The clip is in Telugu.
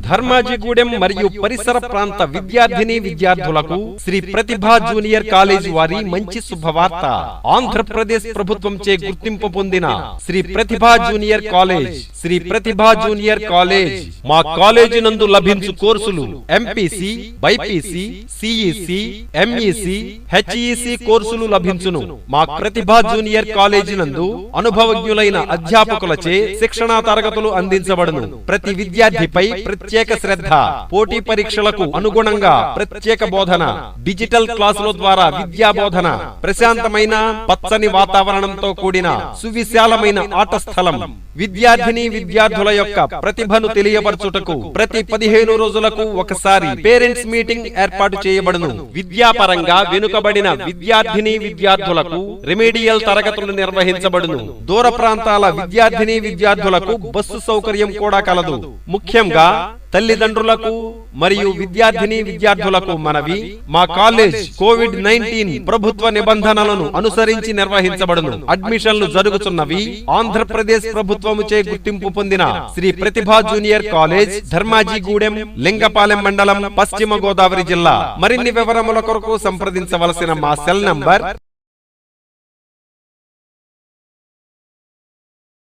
ధర్మాజిగూడెం మరియు పరిసర ప్రాంత విద్యార్థిని విద్యార్థులకు శ్రీ ప్రతిభా జూనియర్ కాలేజ్ వారి మంచి శుభవార్త. ఆంధ్రప్రదేశ్ ప్రభుత్వంచే గుర్తింపు పొందిన శ్రీ ప్రతిభా జూనియర్ కాలేజ్ మా కాలేజీ నందు లభించు కోర్సులు MPC, BiPC, CEC, MEC, HEC కోర్సులు లభించును. మా ప్రతిభా జూనియర్ కాలేజీ నందు అనుభవజ్ఞులైన అధ్యాపకులచే శిక్షణా తరగతులు అందించబడును. ప్రతి విద్యార్థిపై ప్రత్యేక శ్రద్ధ, పోటీ పరీక్షలకు అనుగుణంగా ప్రత్యేక బోధన, డిజిటల్ క్లాసుల ద్వారా విద్యా బోధన, ప్రశాంతమైన పచ్చని వాతావరణంతో కూడిన సువిశాలమైన ఆట స్థలం, విద్యార్థిని విద్యార్థుల యొక్క ప్రతిభను తెలియపరచుటకు ప్రతి 15 రోజులకు ఒకసారి పేరెంట్స్ మీటింగ్ ఏర్పాటు చేయబడును. విద్యాపరంగా వెనుకబడిన విద్యార్థిని విద్యార్థులకు రెమెడియల్ తరగతులు నిర్వహించబడును. దూర ప్రాంతాల విద్యార్థిని విద్యార్థులకు బస్సు సౌకర్యం కూడా కలదు. ముఖ్యంగా తల్లిదండ్రులకు మరియు విద్యార్థిని విద్యార్థులకు మనవి, మా కాలేజ్ కోవిడ్-19 ప్రభుత్వ నిబంధనలను అనుసరించి నిర్వహించబడును. అడ్మిషన్లు జరుగుతున్నవి ఆంధ్రప్రదేశ్ ప్రభుత్వముచే గుర్తింపు పొందిన శ్రీ ప్రతిభా జూనియర్ కాలేజ్, ధర్మాజిగూడెం, లింగపాలెం మండలం, పశ్చిమ గోదావరి జిల్లా. మరిన్ని వివరముల కొరకు సంప్రదించవలసిన మా సెల్ నంబర్